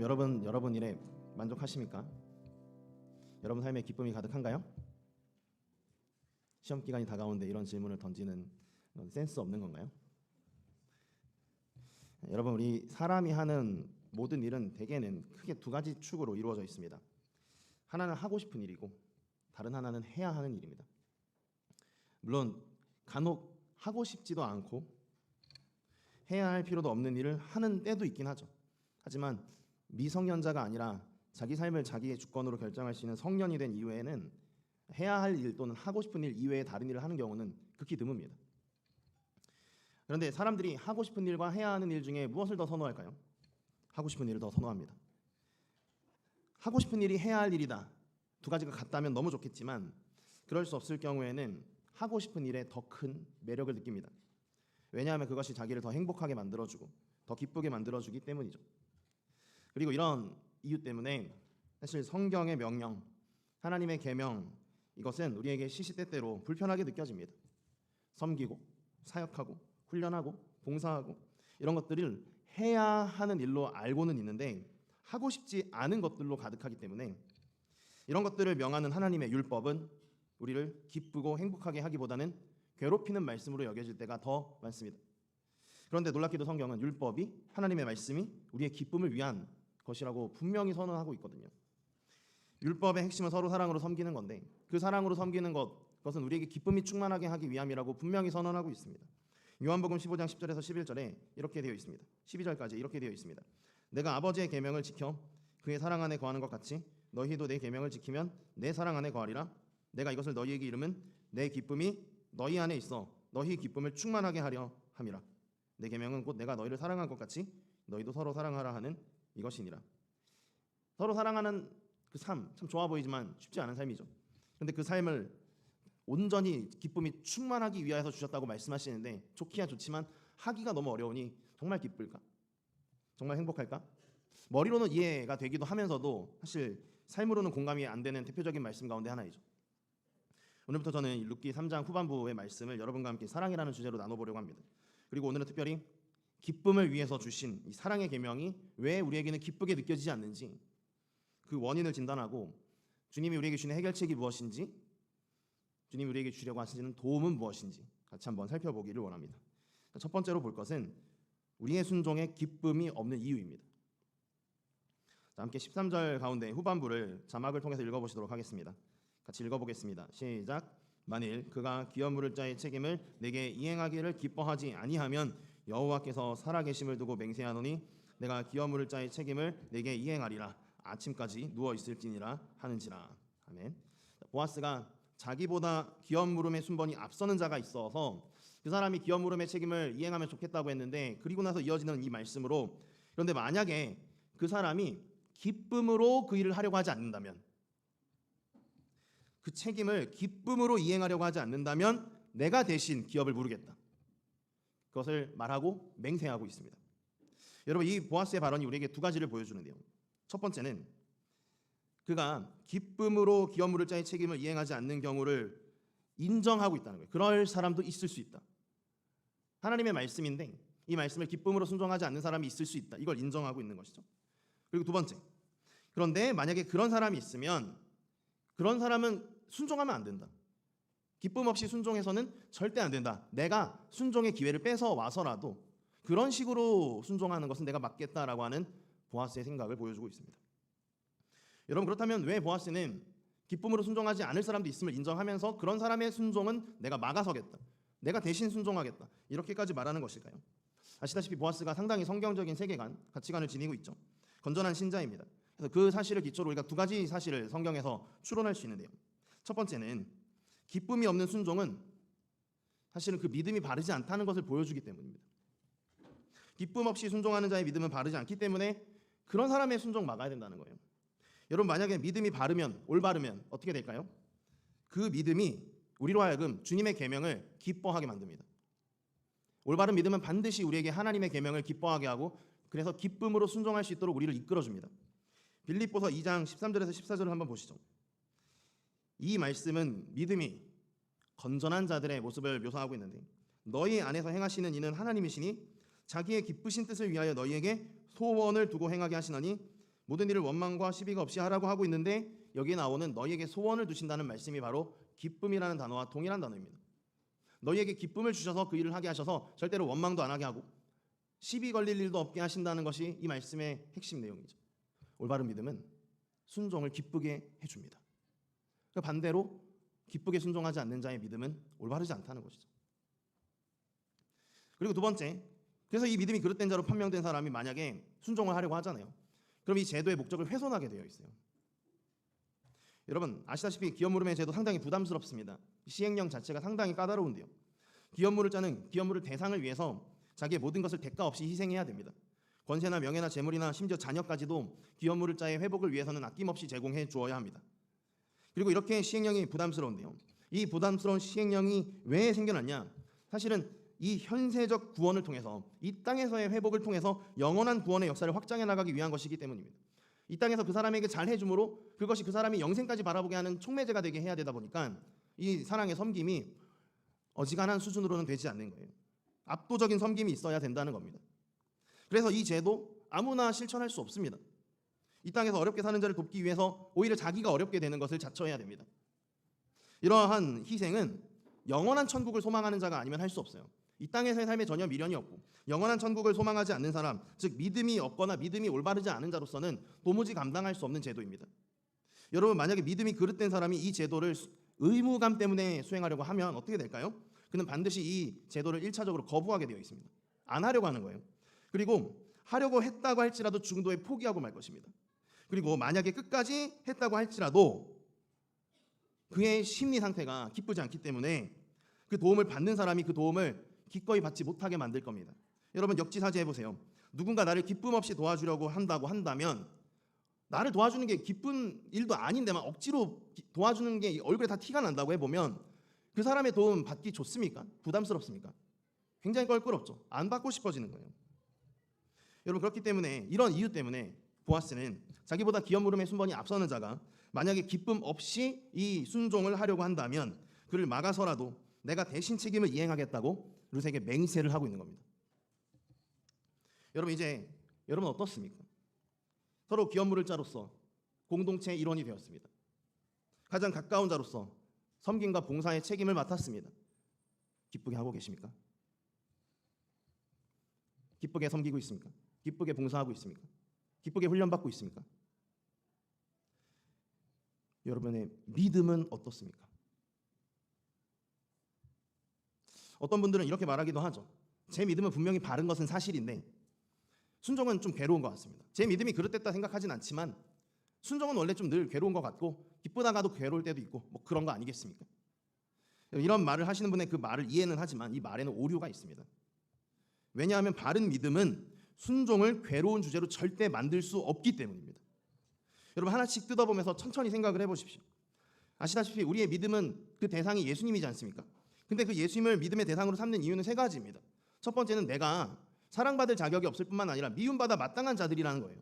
여러분 일에 만족하십니까? 여러분 삶에 기쁨이 가득한가요? 시험 기간이 다가오는데 이런 질문을 던지는 건 센스 없는 건가요? 여러분, 우리 사람이 하는 모든 일은 대개는 크게 두 가지 축으로 이루어져 있습니다. 하나는 하고 싶은 일이고 다른 하나는 해야 하는 일입니다. 물론 간혹 하고 싶지도 않고 해야 할 필요도 없는 일을 하는 때도 있긴 하죠. 하지만 미성년자가 아니라 자기 삶을 자기의 주권으로 결정할 수 있는 성년이 된 이후에는 해야 할 일 또는 하고 싶은 일 이외에 다른 일을 하는 경우는 극히 드뭅니다. 그런데 사람들이 하고 싶은 일과 해야 하는 일 중에 무엇을 더 선호할까요? 하고 싶은 일을 더 선호합니다. 하고 싶은 일이 해야 할 일이다. 두 가지가 같다면 너무 좋겠지만 그럴 수 없을 경우에는 하고 싶은 일에 더 큰 매력을 느낍니다. 왜냐하면 그것이 자기를 더 행복하게 만들어주고 더 기쁘게 만들어주기 때문이죠. 그리고 이런 이유 때문에 사실 성경의 명령, 하나님의 계명, 이것은 우리에게 시시때때로 불편하게 느껴집니다. 섬기고 사역하고 훈련하고 봉사하고 이런 것들을 해야 하는 일로 알고는 있는데 하고 싶지 않은 것들로 가득하기 때문에 이런 것들을 명하는 하나님의 율법은 우리를 기쁘고 행복하게 하기보다는 괴롭히는 말씀으로 여겨질 때가 더 많습니다. 그런데 놀랍게도 성경은 율법이, 하나님의 말씀이 우리의 기쁨을 위한 것이라고 분명히 선언하고 있거든요. 율법의 핵심은 서로 사랑으로 섬기는 건데 그 사랑으로 섬기는 그것은 우리에게 기쁨이 충만하게 하기 위함이라고 분명히 선언하고 있습니다. 요한복음 15장 10절에서 11절에 이렇게 되어 있습니다. 12절까지 이렇게 되어 있습니다. 내가 아버지의 계명을 지켜 그의 사랑 안에 거하는 것 같이 너희도 내 계명을 지키면 내 사랑 안에 거하리라. 내가 이것을 너희에게 이름은 내 기쁨이 너희 안에 있어 너희 기쁨을 충만하게 하려 함이라. 내 계명은 곧 내가 너희를 사랑한 것 같이 너희도 서로 사랑하라 하는 이것이니라. 서로 사랑하는 그 삶 참 좋아 보이지만 쉽지 않은 삶이죠. 그런데 그 삶을 온전히 기쁨이 충만하기 위하여서 주셨다고 말씀하시는데 좋기야 좋지만 하기가 너무 어려우니 정말 기쁠까? 정말 행복할까? 머리로는 이해가 되기도 하면서도 사실 삶으로는 공감이 안 되는 대표적인 말씀 가운데 하나이죠. 오늘부터 저는 룻기 3장 후반부의 말씀을 여러분과 함께 사랑이라는 주제로 나눠보려고 합니다. 그리고 오늘은 특별히 기쁨을 위해서 주신 이 사랑의 계명이 왜 우리에게는 기쁘게 느껴지지 않는지 그 원인을 진단하고 주님이 우리에게 주는 해결책이 무엇인지, 주님이 우리에게 주려고 하시는 도움은 무엇인지 같이 한번 살펴보기를 원합니다. 첫 번째로 볼 것은 우리의 순종에 기쁨이 없는 이유입니다. 자, 함께 13절 가운데 후반부를 자막을 통해서 읽어보시도록 하겠습니다. 같이 읽어보겠습니다. 시작. 만일 그가 기업 물을 자의 책임을 내게 이행하기를 기뻐하지 아니하면 여호와께서 살아계심을 두고 맹세하노니 내가 기업 물을 자의 책임을 내게 이행하리라. 아침까지 누워 있을지니라 하는지라. 아멘. 보아스가 자기보다 기업 물음의 순번이 앞서는 자가 있어서 그 사람이 기업 물음의 책임을 이행하면 좋겠다고 했는데 그리고 나서 이어지는 이 말씀으로 그런데 만약에 그 사람이 기쁨으로 그 일을 하려고 하지 않는다면 그 책임을 기쁨으로 이행하려고 하지 않는다면 내가 대신 기업을 물으겠다. 그것을 말하고 맹세하고 있습니다. 여러분, 이 보아스의 발언이 우리에게 두 가지를 보여주는데요. 첫 번째는 그가 기쁨으로 기업 물을 자의 책임을 이행하지 않는 경우를 인정하고 있다는 거예요. 그럴 사람도 있을 수 있다. 하나님의 말씀인데 이 말씀을 기쁨으로 순종하지 않는 사람이 있을 수 있다. 이걸 인정하고 있는 것이죠. 그리고 두 번째, 그런데 만약에 그런 사람이 있으면 그런 사람은 순종하면 안 된다. 기쁨 없이 순종해서는 절대 안 된다. 내가 순종의 기회를 뺏어 와서라도 그런 식으로 순종하는 것은 내가 맞겠다라고 하는 보아스의 생각을 보여주고 있습니다. 여러분, 그렇다면 왜 보아스는 기쁨으로 순종하지 않을 사람도 있음을 인정하면서 그런 사람의 순종은 내가 막아서겠다, 내가 대신 순종하겠다 이렇게까지 말하는 것일까요? 아시다시피 보아스가 상당히 성경적인 세계관, 가치관을 지니고 있죠. 건전한 신자입니다. 그래서 그 사실을 기초로 우리가 두 가지 사실을 성경에서 추론할 수 있는데요. 첫 번째는 기쁨이 없는 순종은 사실은 그 믿음이 바르지 않다는 것을 보여주기 때문입니다. 기쁨 없이 순종하는 자의 믿음은 바르지 않기 때문에 그런 사람의 순종 막아야 된다는 거예요. 여러분, 만약에 믿음이 바르면, 올바르면 어떻게 될까요? 그 믿음이 우리로 하여금 주님의 계명을 기뻐하게 만듭니다. 올바른 믿음은 반드시 우리에게 하나님의 계명을 기뻐하게 하고 그래서 기쁨으로 순종할 수 있도록 우리를 이끌어줍니다. 빌립보서 2장 13절에서 14절을 한번 보시죠. 이 말씀은 믿음이 건전한 자들의 모습을 묘사하고 있는데 너희 안에서 행하시는 이는 하나님이시니 자기의 기쁘신 뜻을 위하여 너희에게 소원을 두고 행하게 하시나니 모든 일을 원망과 시비가 없이 하라고 하고 있는데 여기에 나오는 너희에게 소원을 두신다는 말씀이 바로 기쁨이라는 단어와 동일한 단어입니다. 너희에게 기쁨을 주셔서 그 일을 하게 하셔서 절대로 원망도 안 하게 하고 시비 걸릴 일도 없게 하신다는 것이 이 말씀의 핵심 내용이죠. 올바른 믿음은 순종을 기쁘게 해줍니다. 반대로 기쁘게 순종하지 않는 자의 믿음은 올바르지 않다는 것이죠. 그리고 두 번째, 그래서 이 믿음이 그릇된 자로 판명된 사람이 만약에 순종을 하려고 하잖아요. 그럼 이 제도의 목적을 훼손하게 되어 있어요. 여러분 아시다시피 기업무름의 제도 상당히 부담스럽습니다. 시행령 자체가 상당히 까다로운데요. 기업무를 짜는 기업무를 대상을 위해서 자기의 모든 것을 대가 없이 희생해야 됩니다. 권세나 명예나 재물이나 심지어 자녀까지도 기업무를 짜의 회복을 위해서는 아낌없이 제공해 주어야 합니다. 그리고 이렇게 시행령이 부담스러운데요. 이 부담스러운 시행령이 왜 생겨났냐? 사실은 이 현세적 구원을 통해서 이 땅에서의 회복을 통해서 영원한 구원의 역사를 확장해 나가기 위한 것이기 때문입니다. 이 땅에서 그 사람에게 잘 해줌으로 그것이 그 사람이 영생까지 바라보게 하는 촉매제가 되게 해야 되다 보니까 이 사랑의 섬김이 어지간한 수준으로는 되지 않는 거예요. 압도적인 섬김이 있어야 된다는 겁니다. 그래서 이 제도 아무나 실천할 수 없습니다. 이 땅에서 어렵게 사는 자를 돕기 위해서 오히려 자기가 어렵게 되는 것을 자처해야 됩니다. 이러한 희생은 영원한 천국을 소망하는 자가 아니면 할 수 없어요. 이 땅에서의 삶에 전혀 미련이 없고 영원한 천국을 소망하지 않는 사람, 즉 믿음이 없거나 믿음이 올바르지 않은 자로서는 도무지 감당할 수 없는 제도입니다. 여러분 만약에 믿음이 그릇된 사람이 이 제도를 의무감 때문에 수행하려고 하면 어떻게 될까요? 그는 반드시 이 제도를 1차적으로 거부하게 되어 있습니다. 안 하려고 하는 거예요. 그리고 하려고 했다고 할지라도 중도에 포기하고 말 것입니다. 그리고 만약에 끝까지 했다고 할지라도 그의 심리 상태가 기쁘지 않기 때문에 그 도움을 받는 사람이 그 도움을 기꺼이 받지 못하게 만들 겁니다. 여러분 역지사지 해보세요. 누군가 나를 기쁨 없이 도와주려고 한다고 한다면 나를 도와주는 게 기쁜 일도 아닌데만 억지로 도와주는 게 얼굴에 다 티가 난다고 해보면 그 사람의 도움 받기 좋습니까? 부담스럽습니까? 굉장히 껄끄럽죠. 안 받고 싶어지는 거예요. 여러분 그렇기 때문에 이런 이유 때문에 보아스는 자기보다 기업무름의 순번이 앞서는 자가 만약에 기쁨 없이 이 순종을 하려고 한다면 그를 막아서라도 내가 대신 책임을 이행하겠다고 룻에게 맹세를 하고 있는 겁니다. 여러분 이제 여러분 어떻습니까? 서로 기업무를 자로서 공동체 일원이 되었습니다. 가장 가까운 자로서 섬김과 봉사의 책임을 맡았습니다. 기쁘게 하고 계십니까? 기쁘게 섬기고 있습니까? 기쁘게 봉사하고 있습니까? 기쁘게 훈련받고 있습니까? 여러분의 믿음은 어떻습니까? 어떤 분들은 이렇게 말하기도 하죠. 제 믿음은 분명히 바른 것은 사실인데 순종은 좀 괴로운 것 같습니다. 제 믿음이 그릇됐다 생각하진 않지만 순종은 원래 좀 늘 괴로운 것 같고 기쁘다가도 괴로울 때도 있고 뭐 그런 거 아니겠습니까? 이런 말을 하시는 분의 그 말을 이해는 하지만 이 말에는 오류가 있습니다. 왜냐하면 바른 믿음은 순종을 괴로운 주제로 절대 만들 수 없기 때문입니다. 여러분 하나씩 뜯어보면서 천천히 생각을 해보십시오. 아시다시피 우리의 믿음은 그 대상이 예수님이지 않습니까? 근데 그 예수님을 믿음의 대상으로 삼는 이유는 세 가지입니다. 첫 번째는 내가 사랑받을 자격이 없을 뿐만 아니라 미움받아 마땅한 자들이라는 거예요.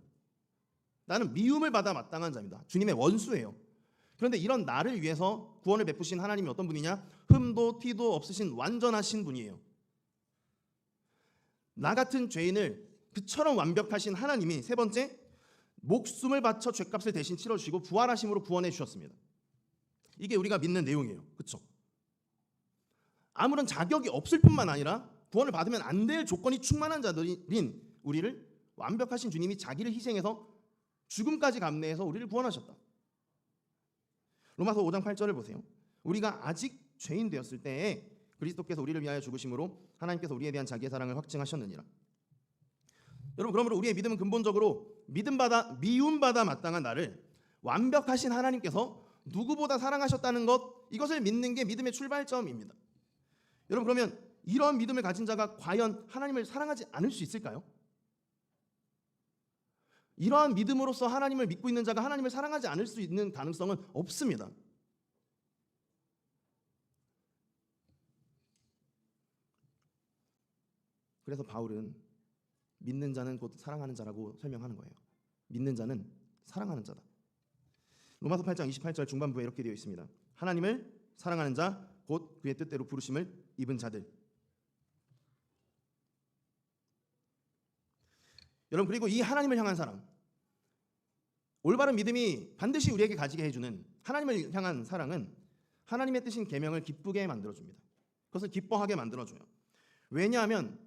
나는 미움을 받아 마땅한 자입니다. 주님의 원수예요. 그런데 이런 나를 위해서 구원을 베푸신 하나님이 어떤 분이냐? 흠도 티도 없으신 완전하신 분이에요. 나 같은 죄인을 그처럼 완벽하신 하나님이 세 번째, 목숨을 바쳐 죄값을 대신 치러주시고 부활하심으로 구원해 주셨습니다. 이게 우리가 믿는 내용이에요. 그렇죠? 아무런 자격이 없을 뿐만 아니라 구원을 받으면 안 될 조건이 충만한 자들인 우리를 완벽하신 주님이 자기를 희생해서 죽음까지 감내해서 우리를 구원하셨다. 로마서 5장 8절을 보세요. 우리가 아직 죄인 되었을 때에 그리스도께서 우리를 위하여 죽으심으로 하나님께서 우리에 대한 자기의 사랑을 확증하셨느니라. 여러분 그러므로 우리의 믿음은 근본적으로 미움받아 마땅한 나를 완벽하신 하나님께서 누구보다 사랑하셨다는 것, 이것을 믿는 게 믿음의 출발점입니다. 여러분 그러면 이런 믿음을 가진 자가 과연 하나님을 사랑하지 않을 수 있을까요? 이러한 믿음으로서 하나님을 믿고 있는 자가 하나님을 사랑하지 않을 수 있는 가능성은 없습니다. 그래서 바울은 믿는 자는 곧 사랑하는 자라고 설명하는 거예요. 믿는 자는 사랑하는 자다. 로마서 8장 28절 중반부에 이렇게 되어 있습니다. 하나님을 사랑하는 자, 곧 그의 뜻대로 부르심을 입은 자들. 여러분 그리고 이 하나님을 향한 사랑, 올바른 믿음이 반드시 우리에게 가지게 해주는 하나님을 향한 사랑은 하나님의 뜻인 계명을 기쁘게 만들어줍니다. 그것을 기뻐하게 만들어줘요. 왜냐하면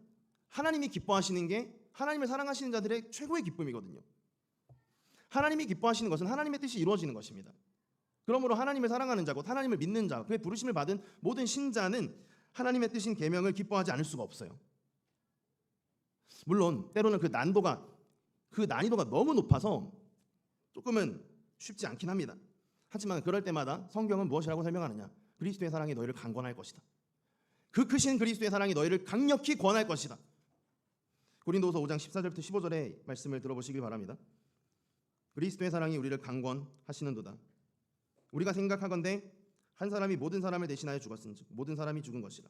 하나님이 기뻐하시는 게 하나님을 사랑하시는 자들의 최고의 기쁨이거든요. 하나님이 기뻐하시는 것은 하나님의 뜻이 이루어지는 것입니다. 그러므로 하나님을 사랑하는 자, 곧 하나님을 믿는 자, 그의 부르심을 받은 모든 신자는 하나님의 뜻인 계명을 기뻐하지 않을 수가 없어요. 물론 때로는 그 난이도가 너무 높아서 조금은 쉽지 않긴 합니다. 하지만 그럴 때마다 성경은 무엇이라고 설명하느냐? 그리스도의 사랑이 너희를 강권할 것이다. 그 크신 그리스도의 사랑이 너희를 강력히 권할 것이다. 고린도후서 5장 14절부터 15절의 말씀을 들어보시길 바랍니다. 그리스도의 사랑이 우리를 강권하시는도다. 우리가 생각하건대 한 사람이 모든 사람을 대신하여 죽었은즉 모든 사람이 죽은 것이라.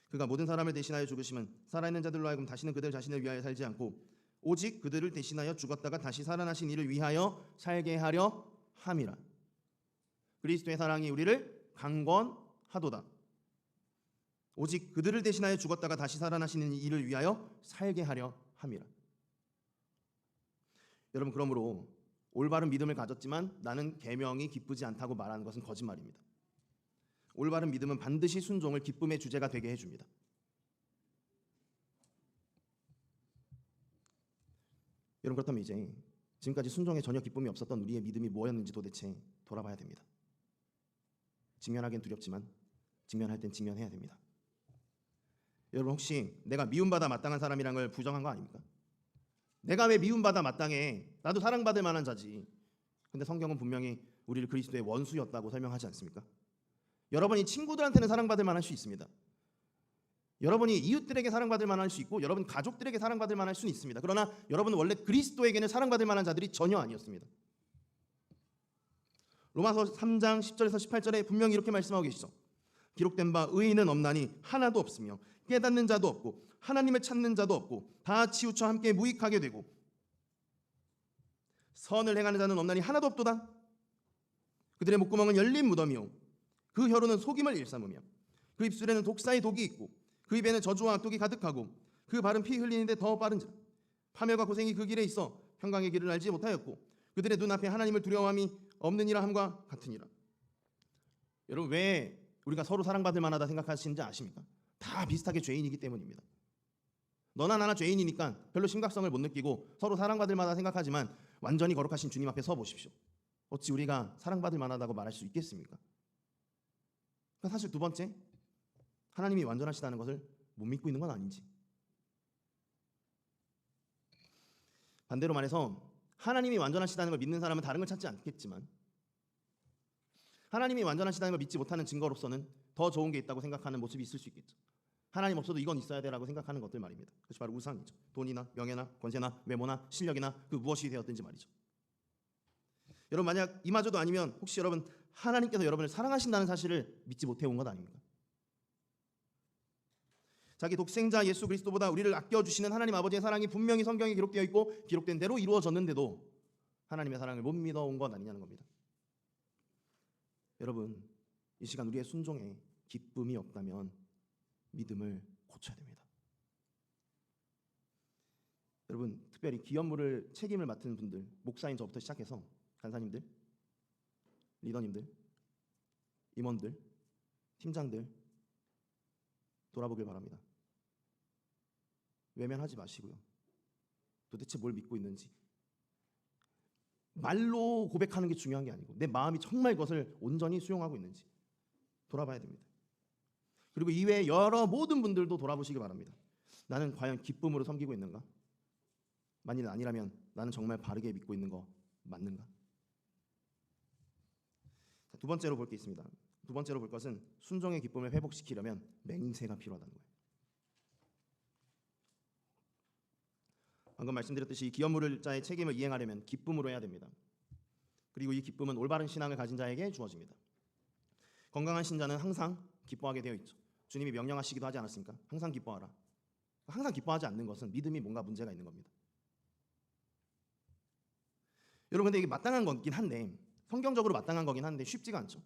그가 모든 사람을 대신하여 죽으심은 살아있는 자들로 하여금 다시는 그들 자신을 위하여 살지 않고 오직 그들을 대신하여 죽었다가 다시 살아나신 이를 위하여 살게 하려 함이라. 그리스도의 사랑이 우리를 강권하도다. 오직 그들을 대신하여 죽었다가 다시 살아나시는 이를 위하여 살게 하려 함이라. 여러분, 그러므로 올바른 믿음을 가졌지만 나는 계명이 기쁘지 않다고 말하는 것은 거짓말입니다. 올바른 믿음은 반드시 순종을 기쁨의 주제가 되게 해줍니다. 여러분, 그렇다면 이제 지금까지 순종에 전혀 기쁨이 없었던 우리의 믿음이 뭐였는지 도대체 돌아봐야 됩니다. 직면하기엔 두렵지만 직면할 땐 직면해야 됩니다. 여러분, 혹시 내가 미움받아 마땅한 사람이란 걸 부정한 거 아닙니까? 내가 왜 미움받아 마땅해? 나도 사랑받을 만한 자지. 근데 성경은 분명히 우리를 그리스도의 원수였다고 설명하지 않습니까? 여러분이 친구들한테는 사랑받을 만할 수 있습니다. 여러분이 이웃들에게 사랑받을 만할 수 있고 여러분 가족들에게 사랑받을 만할 수는 있습니다. 그러나 여러분은 원래 그리스도에게는 사랑받을 만한 자들이 전혀 아니었습니다. 로마서 3장 10절에서 18절에 분명히 이렇게 말씀하고 계시죠. 기록된 바 의인은 없나니 하나도 없으며 깨닫는 자도 없고 하나님을 찾는 자도 없고 다 치우쳐 함께 무익하게 되고 선을 행하는 자는 없나니 하나도 없도다. 그들의 목구멍은 열린 무덤이요 그 혀로는 속임을 일삼으며 그 입술에는 독사의 독이 있고 그 입에는 저주와 악독이 가득하고 그 발은 피 흘리는데 더 빠른 자 파멸과 고생이 그 길에 있어 평강의 길을 알지 못하였고 그들의 눈앞에 하나님을 두려워함이 없느니라 함과 같으니라. 여러분, 왜 우리가 서로 사랑받을 만하다 생각하시는지 아십니까? 다 비슷하게 죄인이기 때문입니다. 너나 나나 죄인이니까 별로 심각성을 못 느끼고 서로 사랑받을 만하다 생각하지만 완전히 거룩하신 주님 앞에 서 보십시오. 어찌 우리가 사랑받을 만하다고 말할 수 있겠습니까? 그러니까 사실 두 번째, 하나님이 완전하시다는 것을 못 믿고 있는 건 아닌지. 반대로 말해서 하나님이 완전하시다는 걸 믿는 사람은 다른 걸 찾지 않겠지만 하나님이 완전하시다는 걸 믿지 못하는 증거로서는 더 좋은 게 있다고 생각하는 모습이 있을 수 있겠죠. 하나님 없어도 이건 있어야 되라고 생각하는 것들 말입니다. 그것이 바로 우상이죠. 돈이나 명예나 권세나 외모나 실력이나 그 무엇이 되었든지 말이죠. 여러분, 만약 이마저도 아니면 혹시 여러분 하나님께서 여러분을 사랑하신다는 사실을 믿지 못해 온 것 아닙니까? 자기 독생자 예수 그리스도보다 우리를 아껴주시는 하나님 아버지의 사랑이 분명히 성경에 기록되어 있고 기록된 대로 이루어졌는데도 하나님의 사랑을 못 믿어온 것 아니냐는 겁니다. 여러분, 이 시간 우리의 순종에 기쁨이 없다면 믿음을 고쳐야 됩니다. 여러분, 특별히 기업물을 책임을 맡은 분들, 목사인 저부터 시작해서 간사님들, 리더님들, 임원들, 팀장들 돌아보길 바랍니다. 외면하지 마시고요. 도대체 뭘 믿고 있는지 말로 고백하는 게 중요한 게 아니고 내 마음이 정말 그것을 온전히 수용하고 있는지 돌아봐야 됩니다. 그리고 이외에 여러 모든 분들도 돌아보시기 바랍니다. 나는 과연 기쁨으로 섬기고 있는가? 만일 아니라면 나는 정말 바르게 믿고 있는 거 맞는가? 자, 두 번째로 볼 게 있습니다. 두 번째로 볼 것은 순종의 기쁨을 회복시키려면 맹세가 필요하다는 거예요. 방금 말씀드렸듯이 기업물을 자의 책임을 이행하려면 기쁨으로 해야 됩니다. 그리고 이 기쁨은 올바른 신앙을 가진 자에게 주어집니다. 건강한 신자는 항상 기뻐하게 되어 있죠. 주님이 명령하시기도 하지 않았습니까? 항상 기뻐하라. 항상 기뻐하지 않는 것은 믿음이 뭔가 문제가 있는 겁니다. 여러분, 근데 이게 마땅한 거긴 한데 성경적으로 마땅한 거긴 한데 쉽지가 않죠.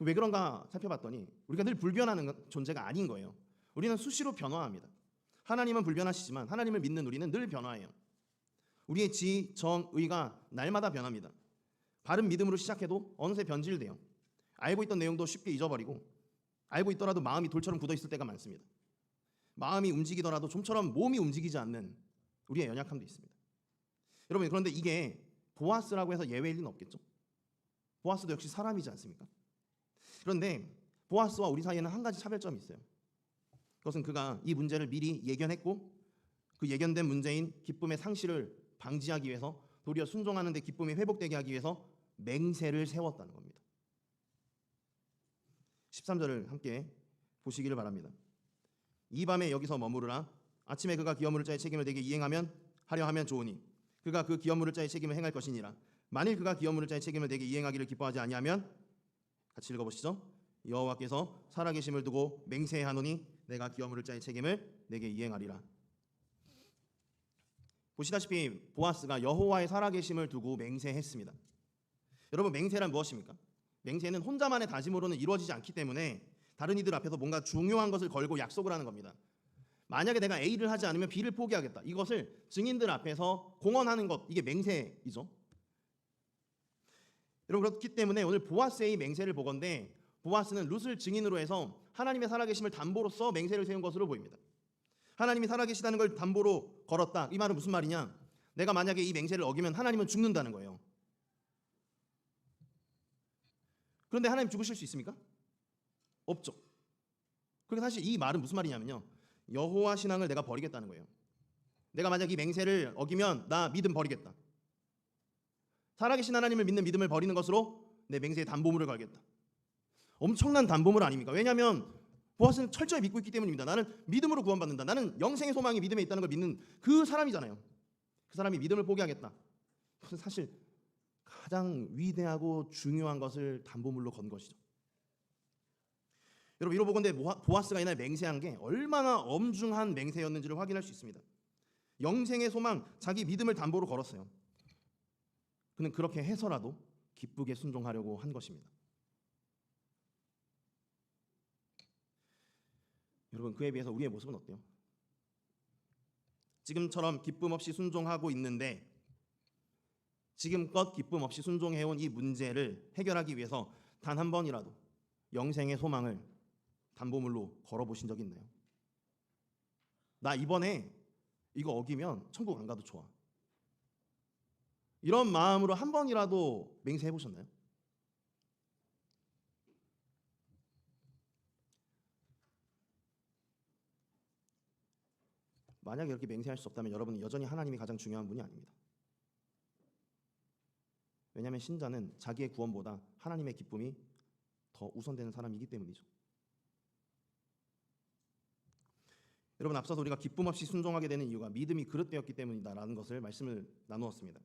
왜 그런가 살펴봤더니 우리가 늘 불변하는 존재가 아닌 거예요. 우리는 수시로 변화합니다. 하나님은 불변하시지만 하나님을 믿는 우리는 늘 변화해요. 우리의 지, 정, 의가 날마다 변합니다. 바른 믿음으로 시작해도 어느새 변질돼요. 알고 있던 내용도 쉽게 잊어버리고, 알고 있더라도 마음이 돌처럼 굳어 있을 때가 많습니다. 마음이 움직이더라도 좀처럼 몸이 움직이지 않는 우리의 연약함도 있습니다. 여러분, 그런데 이게 보아스라고 해서 예외일 리는 없겠죠. 보아스도 역시 사람이지 않습니까? 그런데 보아스와 우리 사이에는 한 가지 차별점이 있어요. 그것은 그가 이 문제를 미리 예견했고, 그 예견된 문제인 기쁨의 상실을 방지하기 위해서, 도리어 순종하는 데 기쁨이 회복되게 하기 위해서 맹세를 세웠다는 겁니다. 13절을 함께 보시기를 바랍니다. 이 밤에 여기서 머무르라. 아침에 그가 기업 물을 자의 책임을 내게 이행하면 하려 하면 좋으니 그가 그 기업 물을 자의 책임을 행할 것이니라. 만일 그가 기업 물을 자의 책임을 내게 이행하기를 기뻐하지 아니하면, 같이 읽어보시죠. 여호와께서 살아계심을 두고 맹세하노니 내가 기업 물을 자의 책임을 내게 이행하리라. 보시다시피 보아스가 여호와의 살아계심을 두고 맹세했습니다. 여러분, 맹세란 무엇입니까? 맹세는 혼자만의 다짐으로는 이루어지지 않기 때문에 다른 이들 앞에서 뭔가 중요한 것을 걸고 약속을 하는 겁니다. 만약에 내가 A를 하지 않으면 B를 포기하겠다. 이것을 증인들 앞에서 공언하는 것, 이게 맹세이죠. 여러분, 그렇기 때문에 오늘 보아스의 맹세를 보건대 보아스는 룻을 증인으로 해서 하나님의 살아계심을 담보로써 맹세를 세운 것으로 보입니다. 하나님이 살아계시다는 걸 담보로 걸었다. 이 말은 무슨 말이냐? 내가 만약에 이 맹세를 어기면 하나님은 죽는다는 거예요. 그런데 하나님 죽으실 수 있습니까? 없죠. 그래서 사실 이 말은 무슨 말이냐면요, 여호와 신앙을 내가 버리겠다는 거예요. 내가 만약 이 맹세를 어기면 나 믿음 버리겠다. 살아계신 하나님을 믿는 믿음을 버리는 것으로 내 맹세에 담보물을 걸겠다. 엄청난 담보물 아닙니까? 왜냐하면 보아스는 철저히 믿고 있기 때문입니다. 나는 믿음으로 구원받는다. 나는 영생의 소망이 믿음에 있다는 걸 믿는 그 사람이잖아요. 그 사람이 믿음을 포기하겠다. 그것은 사실 가장 위대하고 중요한 것을 담보물로 건 것이죠. 여러분, 이로 보건대 보아스가 이날 맹세한 게 얼마나 엄중한 맹세였는지를 확인할 수 있습니다. 영생의 소망, 자기 믿음을 담보로 걸었어요. 그는 그렇게 해서라도 기쁘게 순종하려고 한 것입니다. 여러분, 그에 비해서 우리의 모습은 어때요? 지금처럼 기쁨 없이 순종하고 있는데, 지금껏 기쁨 없이 순종해온 이 문제를 해결하기 위해서 단 한 번이라도 영생의 소망을 담보물로 걸어보신 적이 있나요? 나 이번에 이거 어기면 천국 안 가도 좋아. 이런 마음으로 한 번이라도 맹세해 보셨나요? 만약에 이렇게 맹세할 수 없다면 여러분은 여전히 하나님이 가장 중요한 분이 아닙니다. 왜냐하면 신자는 자기의 구원보다 하나님의 기쁨이 더 우선되는 사람이기 때문이죠. 여러분, 앞서서 우리가 기쁨 없이 순종하게 되는 이유가 믿음이 그릇되었기 때문이다라는 것을 말씀을 나누었습니다.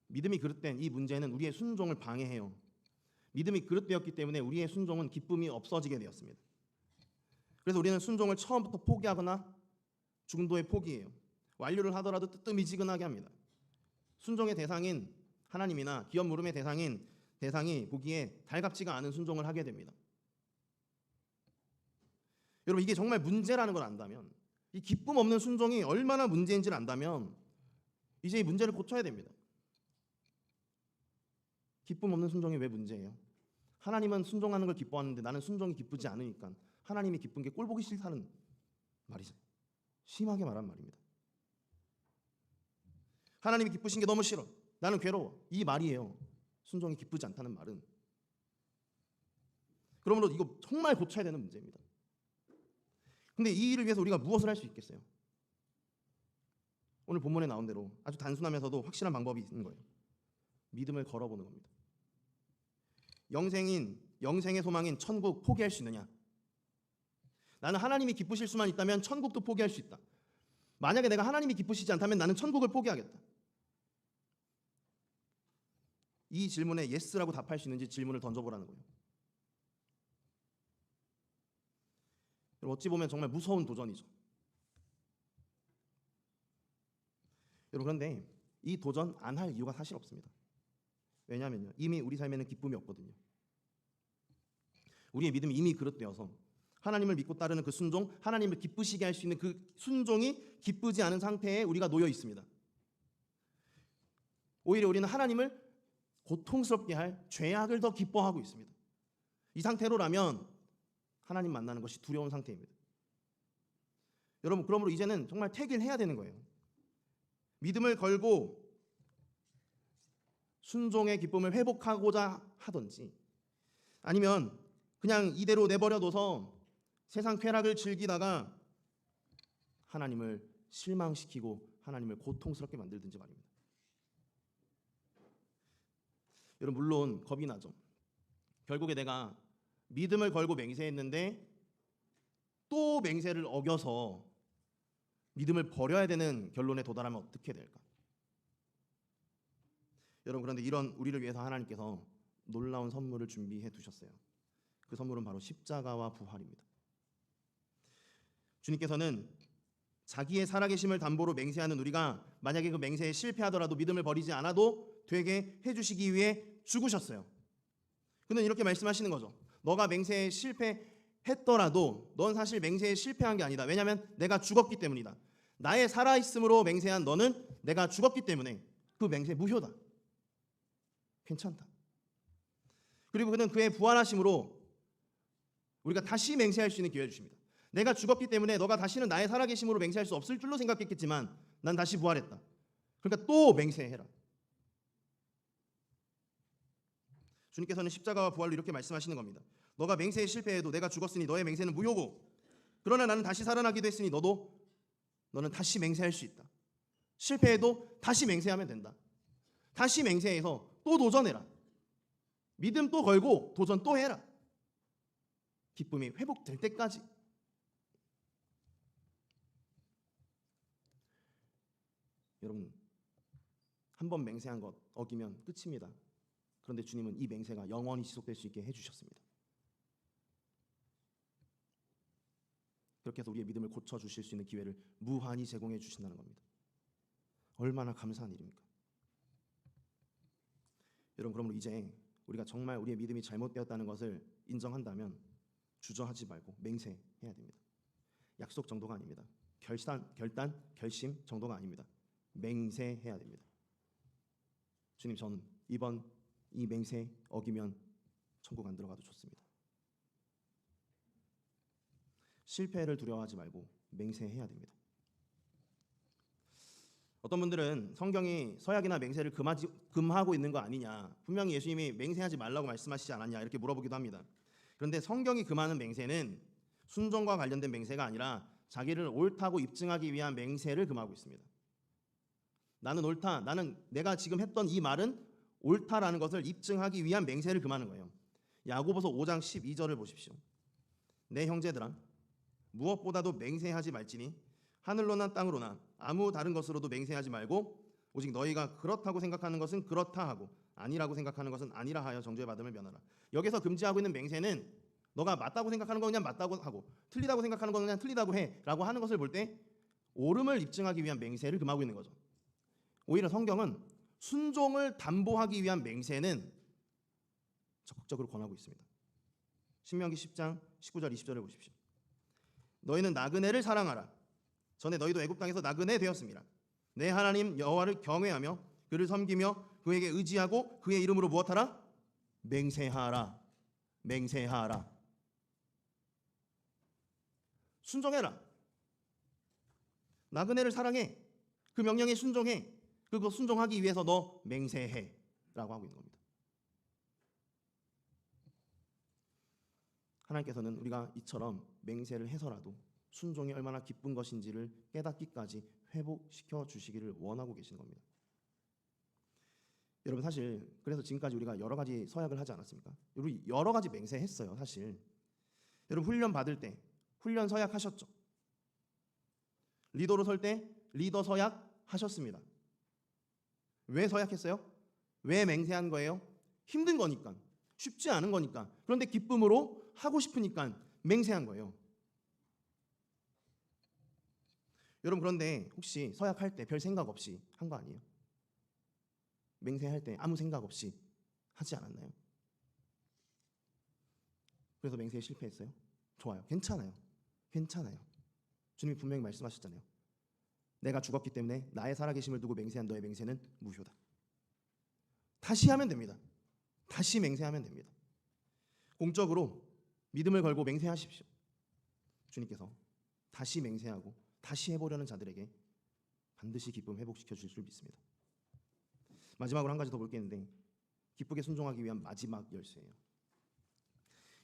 믿음이 그릇된 이 문제는 우리의 순종을 방해해요. 믿음이 그릇되었기 때문에 우리의 순종은 기쁨이 없어지게 되었습니다. 그래서 우리는 순종을 처음부터 포기하거나 중도에 포기해요. 완료를 하더라도 뜨뜻미지근하게 합니다. 순종의 대상인 하나님이나 기업 물음의 대상이 보기에 달갑지가 않은 순종을 하게 됩니다. 여러분, 이게 정말 문제라는 걸 안다면, 이 기쁨 없는 순종이 얼마나 문제인지를 안다면 이제 이 문제를 고쳐야 됩니다. 기쁨 없는 순종이 왜 문제예요? 하나님은 순종하는 걸 기뻐하는데 나는 순종이 기쁘지 않으니까 하나님이 기쁜 게 꼴보기 싫다는 말이죠. 심하게 말한 말입니다. 하나님이 기쁘신 게 너무 싫어. 나는 괴로워. 이 말이에요. 순종이 기쁘지 않다는 말은. 그러므로 이거 정말 고쳐야 되는 문제입니다. 근데 이 일을 위해서 우리가 무엇을 할 수 있겠어요? 오늘 본문에 나온 대로 아주 단순하면서도 확실한 방법이 있는 거예요. 믿음을 걸어보는 겁니다. 영생의 소망인 천국 포기할 수 있느냐? 나는 하나님이 기쁘실 수만 있다면 천국도 포기할 수 있다. 만약에 내가 하나님이 기쁘시지 않다면 나는 천국을 포기하겠다. 이 질문에 예스라고 답할 수 있는지 질문을 던져보라는 거예요. 어찌 보면 정말 무서운 도전이죠. 여러분, 그런데 이 도전 안 할 이유가 사실 없습니다. 왜냐하면요, 이미 우리 삶에는 기쁨이 없거든요. 우리의 믿음이 이미 그릇되어서 하나님을 믿고 따르는 그 순종, 하나님을 기쁘시게 할 수 있는 그 순종이 기쁘지 않은 상태에 우리가 놓여 있습니다. 오히려 우리는 하나님을 고통스럽게 할 죄악을 더 기뻐하고 있습니다. 이 상태로라면 하나님 만나는 것이 두려운 상태입니다. 여러분, 그러므로 이제는 정말 택일해야 되는 거예요. 믿음을 걸고 순종의 기쁨을 회복하고자 하든지, 아니면 그냥 이대로 내버려둬서 세상 쾌락을 즐기다가 하나님을 실망시키고 하나님을 고통스럽게 만들든지 말입니다. 여러분, 물론 겁이 나죠. 결국에 내가 믿음을 걸고 맹세했는데 또 맹세를 어겨서 믿음을 버려야 되는 결론에 도달하면 어떻게 될까? 여러분, 그런데 이런 우리를 위해서 하나님께서 놀라운 선물을 준비해 두셨어요. 그 선물은 바로 십자가와 부활입니다. 주님께서는 자기의 살아계심을 담보로 맹세하는 우리가 만약에 그 맹세에 실패하더라도 믿음을 버리지 않아도 되게 해주시기 위해 죽으셨어요. 그는 이렇게 말씀하시는 거죠. 너가 맹세에 실패했더라도 넌 사실 맹세에 실패한 게 아니다. 왜냐하면 내가 죽었기 때문이다. 나의 살아있음으로 맹세한 너는 내가 죽었기 때문에 그 맹세 무효다. 괜찮다. 그리고 그는 그의 부활하심으로 우리가 다시 맹세할 수 있는 기회를 주십니다. 내가 죽었기 때문에 너가 다시는 나의 살아계심으로 맹세할 수 없을 줄로 생각했겠지만 난 다시 부활했다. 그러니까 또 맹세해라. 주님께서는 십자가와 부활로 이렇게 말씀하시는 겁니다. 너가 맹세에 실패해도 내가 죽었으니 너의 맹세는 무효고, 그러나 나는 다시 살아나기도 했으니 너는 다시 맹세할 수 있다. 실패해도 다시 맹세하면 된다. 다시 맹세해서 또 도전해라. 믿음 또 걸고 도전 또 해라. 기쁨이 회복될 때까지. 여러분, 한 번 맹세한 것 어기면 끝입니다. 그런데 주님은 이 맹세가 영원히 지속될 수 있게 해주셨습니다. 그렇게 해서 우리의 믿음을 고쳐주실 수 있는 기회를 무한히 제공해 주신다는 겁니다. 얼마나 감사한 일입니까? 여러분, 그러므로 이제 우리가 정말 우리의 믿음이 잘못되었다는 것을 인정한다면 주저하지 말고 맹세해야 됩니다. 약속 정도가 아닙니다. 결심 정도가 아닙니다. 맹세해야 됩니다. 주님, 저는 이번 이 맹세 어기면 천국 안 들어가도 좋습니다. 실패를 두려워하지 말고 맹세해야 됩니다. 어떤 분들은 성경이 서약이나 맹세를 금하고 있는 거 아니냐, 분명히 예수님이 맹세하지 말라고 말씀하시지 않았냐 이렇게 물어보기도 합니다. 그런데 성경이 금하는 맹세는 순종과 관련된 맹세가 아니라 자기를 옳다고 입증하기 위한 맹세를 금하고 있습니다. 나는 옳다, 내가 지금 했던 이 말은 옳다라는 것을 입증하기 위한 맹세를 금하는 거예요. 야고보서 5장 12절을 보십시오. 내 형제들아, 무엇보다도 맹세하지 말지니 하늘로나 땅으로나 아무 다른 것으로도 맹세하지 말고 오직 너희가 그렇다고 생각하는 것은 그렇다 하고 아니라고 생각하는 것은 아니라 하여 정죄 받음을 면하라. 여기서 금지하고 있는 맹세는 너가 맞다고 생각하는 건 그냥 맞다고 하고 틀리다고 생각하는 건 그냥 틀리다고 해라고 하는 것을 볼 때 옳음을 입증하기 위한 맹세를 금하고 있는 거죠. 오히려 성경은 순종을 담보하기 위한 맹세는 적극적으로 권하고 있습니다. 신명기 10장 19절 20절을 보십시오. 너희는 나그네를 사랑하라. 전에 너희도 애굽 땅에서 나그네 되었습니다. 내 하나님 여호와를 경외하며 그를 섬기며 그에게 의지하고 그의 이름으로 무엇하라? 맹세하라. 맹세하라. 순종해라. 나그네를 사랑해. 그 명령에 순종해. 그거 순종하기 위해서 너 맹세해 라고 하고 있는 겁니다. 하나님께서는 우리가 이처럼 맹세를 해서라도 순종이 얼마나 기쁜 것인지를 깨닫기까지 회복시켜 주시기를 원하고 계시는 겁니다. 여러분, 사실 그래서 지금까지 우리가 여러 가지 서약을 하지 않았습니까? 우리 여러 가지 맹세했어요. 사실 여러분, 훈련 받을 때 훈련 서약 하셨죠? 리더로 설 때 리더 서약 하셨습니다. 왜 서약했어요? 왜 맹세한 거예요? 힘든 거니까, 쉽지 않은 거니까. 그런데 기쁨으로 하고 싶으니까 맹세한 거예요. 여러분, 그런데 혹시 서약할 때 별 생각 없이 한 거 아니에요? 맹세할 때 아무 생각 없이 하지 않았나요? 그래서 맹세에 실패했어요? 좋아요. 괜찮아요. 괜찮아요. 주님이 분명히 말씀하셨잖아요. 내가 죽었기 때문에 나의 살아계심을 두고 맹세한 너의 맹세는 무효다. 다시 하면 됩니다. 다시 맹세하면 됩니다. 공적으로 믿음을 걸고 맹세하십시오. 주님께서 다시 맹세하고 다시 해보려는 자들에게 반드시 기쁨 회복시켜 주실 줄 믿습니다. 마지막으로 한 가지 더 볼 게 있는데, 기쁘게 순종하기 위한 마지막 열쇠예요.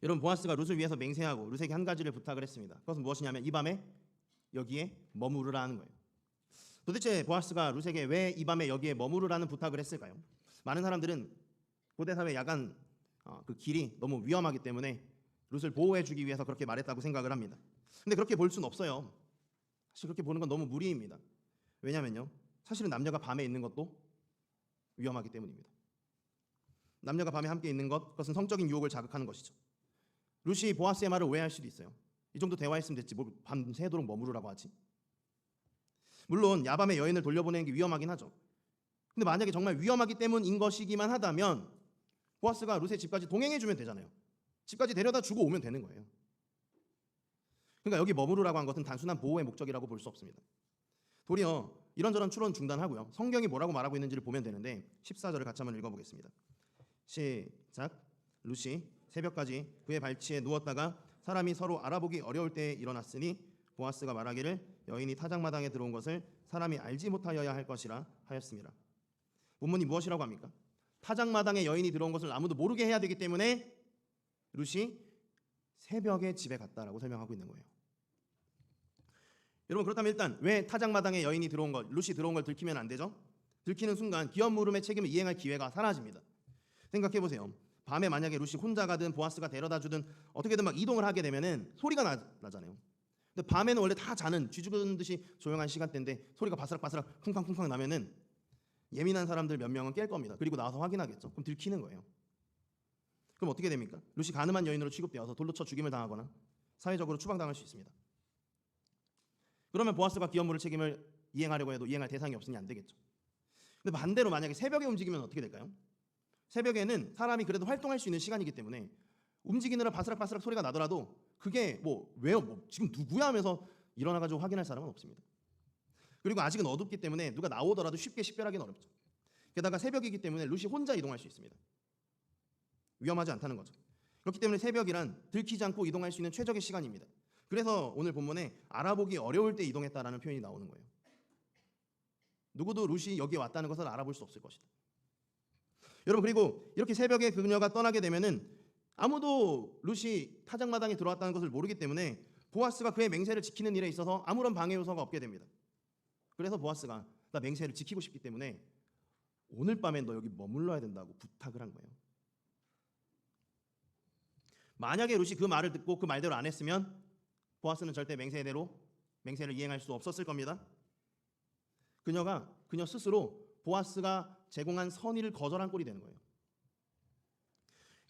여러분, 보아스가 룻을 위해서 맹세하고 룻에게 한 가지를 부탁을 했습니다. 그것은 무엇이냐면 이 밤에 여기에 머무르라는 거예요. 도대체 보아스가 룻에게 왜 이 밤에 여기에 머무르라는 부탁을 했을까요? 많은 사람들은 고대 사회 야간 그 길이 너무 위험하기 때문에 룻을 보호해주기 위해서 그렇게 말했다고 생각을 합니다. 근데 그렇게 볼 수는 없어요. 사실 그렇게 보는 건 너무 무리입니다. 왜냐면요, 사실은 남녀가 밤에 있는 것도 위험하기 때문입니다. 남녀가 밤에 함께 있는 것, 그것은 성적인 유혹을 자극하는 것이죠. 룻이 보아스의 말을 오해할 수도 있어요. 이 정도 대화했으면 됐지 뭘 밤새도록 머무르라고 하지. 물론 야밤에 여인을 돌려보내는 게 위험하긴 하죠. 근데 만약에 정말 위험하기 때문인 것이기만 하다면 보아스가 룻의 집까지 동행해주면 되잖아요. 집까지 데려다 주고 오면 되는 거예요. 그러니까 여기 머무르라고 한 것은 단순한 보호의 목적이라고 볼 수 없습니다. 도리어 이런저런 추론 중단하고요, 성경이 뭐라고 말하고 있는지를 보면 되는데 14절을 같이 한번 읽어보겠습니다. 시작. 룻이 새벽까지 그의 발치에 누웠다가 사람이 서로 알아보기 어려울 때에 일어났으니 보아스가 말하기를 여인이 타작마당에 들어온 것을 사람이 알지 못하여야 할 것이라 하였습니다. 본문이 무엇이라고 합니까? 타작마당에 여인이 들어온 것을 아무도 모르게 해야 되기 때문에 룻이 새벽에 집에 갔다라고 설명하고 있는 거예요. 여러분, 그렇다면 일단 왜 타작마당에 여인이 들어온 것, 룻이 들어온 걸 들키면 안 되죠? 들키는 순간 기업 물음의 책임을 이행할 기회가 사라집니다. 생각해 보세요. 밤에 만약에 룻이 혼자 가든 보아스가 데려다 주든 어떻게든 막 이동을 하게 되면은 소리가 나잖아요. 근데 밤에는 원래 다 자는 쥐죽은 듯이 조용한 시간대인데 소리가 바스락바스락 쿵쾅쿵쾅 나면은 예민한 사람들 몇 명은 깰 겁니다. 그리고 나와서 확인하겠죠. 그럼 들키는 거예요. 그럼 어떻게 됩니까? 룻이 가늠한 여인으로 취급되어서 돌로 쳐 죽임을 당하거나 사회적으로 추방당할 수 있습니다. 그러면 보아스가 기업물을 책임을 이행하려고 해도 이행할 대상이 없으니 안 되겠죠. 근데 반대로 만약에 새벽에 움직이면 어떻게 될까요? 새벽에는 사람이 그래도 활동할 수 있는 시간이기 때문에 움직이느라 바스락바스락 소리가 나더라도 그게 왜요? 지금 누구야 하면서 일어나가지고 확인할 사람은 없습니다. 그리고 아직은 어둡기 때문에 누가 나오더라도 쉽게 식별하기는 어렵죠. 게다가 새벽이기 때문에 룻이 혼자 이동할 수 있습니다. 위험하지 않다는 거죠. 그렇기 때문에 새벽이란 들키지 않고 이동할 수 있는 최적의 시간입니다. 그래서 오늘 본문에 알아보기 어려울 때 이동했다라는 표현이 나오는 거예요. 누구도 룻이 여기에 왔다는 것을 알아볼 수 없을 것이다. 여러분, 그리고 이렇게 새벽에 그녀가 떠나게 되면은 아무도 룻이 타작마당에 들어왔다는 것을 모르기 때문에 보아스가 그의 맹세를 지키는 일에 있어서 아무런 방해 요소가 없게 됩니다. 그래서 보아스가 나 맹세를 지키고 싶기 때문에 오늘 밤에 너 여기 머물러야 된다고 부탁을 한 거예요. 만약에 룻이 그 말을 듣고 그 말대로 안 했으면 보아스는 절대 맹세를 이행할 수 없었을 겁니다. 그녀 스스로 보아스가 제공한 선의를 거절한 꼴이 되는 거예요.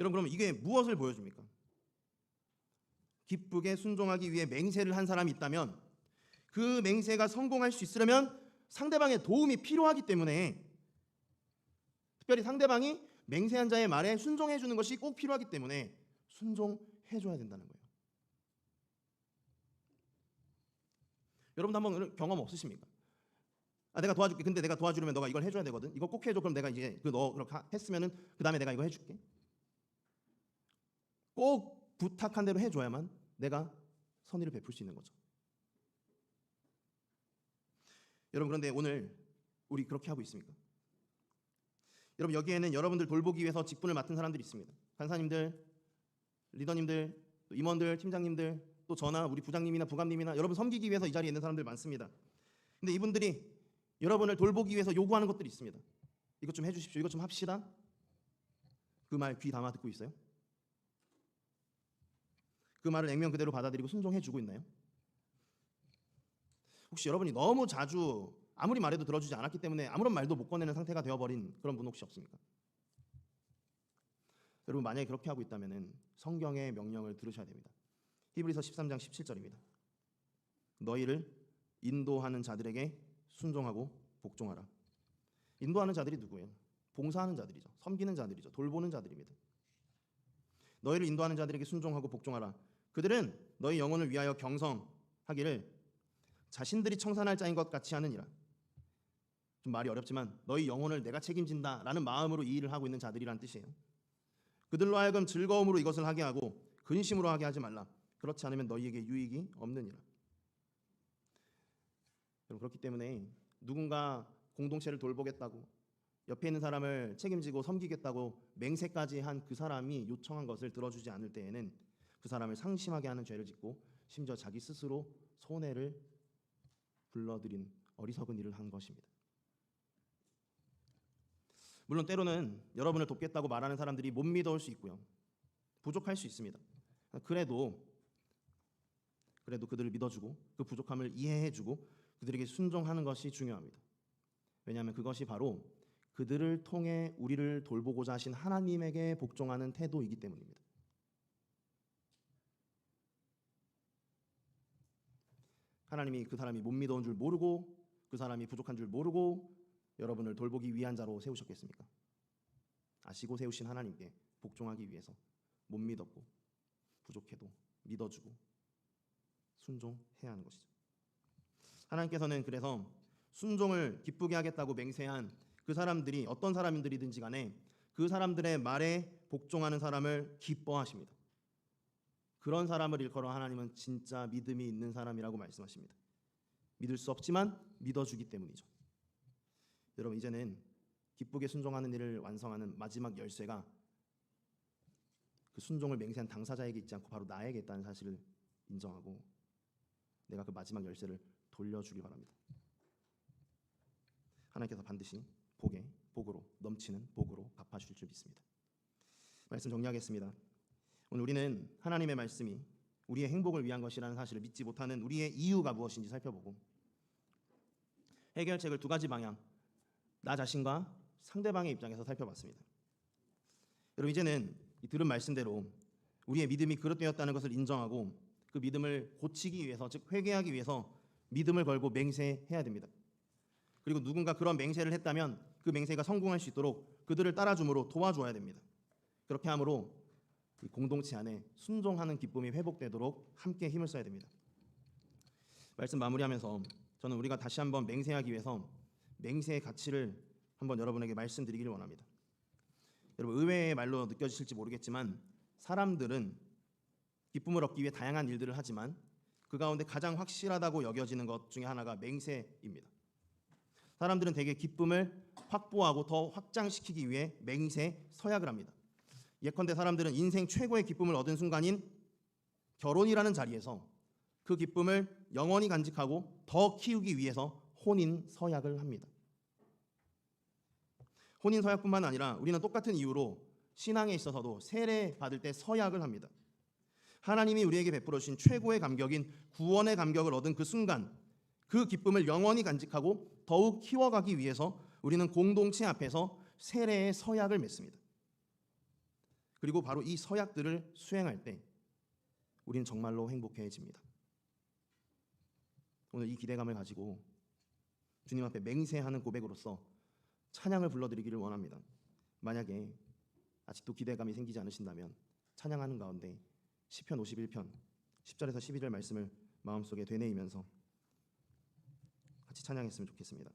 여러분, 그러면 이게 무엇을 보여줍니까? 기쁘게 순종하기 위해 맹세를 한 사람이 있다면 그 맹세가 성공할 수 있으려면 상대방의 도움이 필요하기 때문에, 특별히 상대방이 맹세한 자의 말에 순종해 주는 것이 꼭 필요하기 때문에 순종해 줘야 된다는 거예요. 여러분도 한번 경험 없으십니까? 내가 도와줄게. 근데 내가 도와주려면 너가 이걸 해줘야 되거든. 이거 꼭 해줘. 그럼 내가 이제 너 그렇게 했으면은 그 다음에 내가 이거 해줄게. 꼭 부탁한 대로 해줘야만 내가 선의를 베풀 수 있는 거죠. 여러분, 그런데 오늘 우리 그렇게 하고 있습니까? 여러분, 여기에는 여러분들 돌보기 위해서 직분을 맡은 사람들이 있습니다. 간사님들, 리더님들, 또 임원들, 팀장님들, 또 저나 우리 부장님이나 부감님이나 여러분 섬기기 위해서 이 자리에 있는 사람들 많습니다. 근데 이분들이 여러분을 돌보기 위해서 요구하는 것들이 있습니다. 이것 좀 해주십시오. 이것 좀 합시다. 그 말 귀 담아 듣고 있어요? 그 말을 액면 그대로 받아들이고 순종해주고 있나요? 혹시 여러분이 너무 자주 아무리 말해도 들어주지 않았기 때문에 아무런 말도 못 꺼내는 상태가 되어버린 그런 분 혹시 없습니까? 여러분, 만약에 그렇게 하고 있다면 성경의 명령을 들으셔야 됩니다. 히브리서 13장 17절입니다. 너희를 인도하는 자들에게 순종하고 복종하라. 인도하는 자들이 누구예요? 봉사하는 자들이죠. 섬기는 자들이죠. 돌보는 자들입니다. 너희를 인도하는 자들에게 순종하고 복종하라. 그들은 너희 영혼을 위하여 경성하기를 자신들이 청산할 자인 것 같이 하느니라. 좀 말이 어렵지만 너희 영혼을 내가 책임진다라는 마음으로 이 일을 하고 있는 자들이란 뜻이에요. 그들로 하여금 즐거움으로 이것을 하게 하고 근심으로 하게 하지 말라. 그렇지 않으면 너희에게 유익이 없느니라. 그렇기 때문에 누군가 공동체를 돌보겠다고 옆에 있는 사람을 책임지고 섬기겠다고 맹세까지 한 그 사람이 요청한 것을 들어주지 않을 때에는 그 사람을 상심하게 하는 죄를 짓고 심지어 자기 스스로 손해를 불러들인 어리석은 일을 한 것입니다. 물론 때로는 여러분을 돕겠다고 말하는 사람들이 못 믿어올 수 있고요. 부족할 수 있습니다. 그래도 그들을 믿어주고 그 부족함을 이해해주고 그들에게 순종하는 것이 중요합니다. 왜냐하면 그것이 바로 그들을 통해 우리를 돌보고자 하신 하나님에게 복종하는 태도이기 때문입니다. 하나님이 그 사람이 못 믿어온 줄 모르고 그 사람이 부족한 줄 모르고 여러분을 돌보기 위한 자로 세우셨겠습니까? 아시고 세우신 하나님께 복종하기 위해서 못 믿었고 부족해도 믿어주고 순종해야 하는 것이죠. 하나님께서는 그래서 순종을 기쁘게 하겠다고 맹세한 그 사람들이 어떤 사람들이든지 간에 그 사람들의 말에 복종하는 사람을 기뻐하십니다. 그런 사람을 일컬어 하나님은 진짜 믿음이 있는 사람이라고 말씀하십니다. 믿을 수 없지만 믿어주기 때문이죠. 여러분, 이제는 기쁘게 순종하는 일을 완성하는 마지막 열쇠가 그 순종을 맹세한 당사자에게 있지 않고 바로 나에게 있다는 사실을 인정하고 내가 그 마지막 열쇠를 돌려주기 바랍니다. 하나님께서 반드시 복으로 넘치는 복으로 갚아주실 줄 믿습니다. 말씀 정리하겠습니다. 오늘 우리는 하나님의 말씀이 우리의 행복을 위한 것이라는 사실을 믿지 못하는 우리의 이유가 무엇인지 살펴보고 해결책을 두 가지 방향, 나 자신과 상대방의 입장에서 살펴봤습니다. 여러분, 이제는 이 들은 말씀대로 우리의 믿음이 그릇되었다는 것을 인정하고 그 믿음을 고치기 위해서, 즉 회개하기 위해서 믿음을 걸고 맹세해야 됩니다. 그리고 누군가 그런 맹세를 했다면 그 맹세가 성공할 수 있도록 그들을 따라줌으로 도와줘야 됩니다. 그렇게 함으로 이 공동체 안에 순종하는 기쁨이 회복되도록 함께 힘을 써야 됩니다. 말씀 마무리하면서 저는 우리가 다시 한번 맹세하기 위해서 맹세의 가치를 한번 여러분에게 말씀드리기를 원합니다. 여러분, 의외의 말로 느껴지실지 모르겠지만 사람들은 기쁨을 얻기 위해 다양한 일들을 하지만 그 가운데 가장 확실하다고 여겨지는 것 중에 하나가 맹세입니다. 사람들은 대개 기쁨을 확보하고 더 확장시키기 위해 맹세, 서약을 합니다. 예컨대 사람들은 인생 최고의 기쁨을 얻은 순간인 결혼이라는 자리에서 그 기쁨을 영원히 간직하고 더 키우기 위해서 혼인 서약을 합니다. 혼인 서약뿐만 아니라 우리는 똑같은 이유로 신앙에 있어서도 세례 받을 때 서약을 합니다. 하나님이 우리에게 베풀어 주신 최고의 감격인 구원의 감격을 얻은 그 순간 그 기쁨을 영원히 간직하고 더욱 키워가기 위해서 우리는 공동체 앞에서 세례의 서약을 맺습니다. 그리고 바로 이 서약들을 수행할 때 우리는 정말로 행복해집니다. 오늘 이 기대감을 가지고 주님 앞에 맹세하는 고백으로서 찬양을 불러드리기를 원합니다. 만약에 아직도 기대감이 생기지 않으신다면 찬양하는 가운데 시편 51편 10절에서 12절 말씀을 마음속에 되뇌이면서 같이 찬양했으면 좋겠습니다.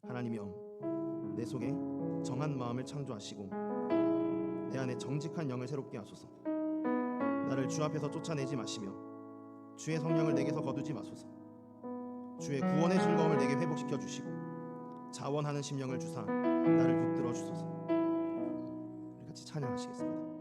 하나님이여, 내 속에 정한 마음을 창조하시고 내 안에 정직한 영을 새롭게 하소서. 나를 주 앞에서 쫓아내지 마시며 주의 성령을 내게서 거두지 마소서. 주의 구원의 즐거움을 내게 회복시켜 주시고 자원하는 심령을 주사 나를 붙들어 주소서. 우리 같이 찬양하시겠습니다.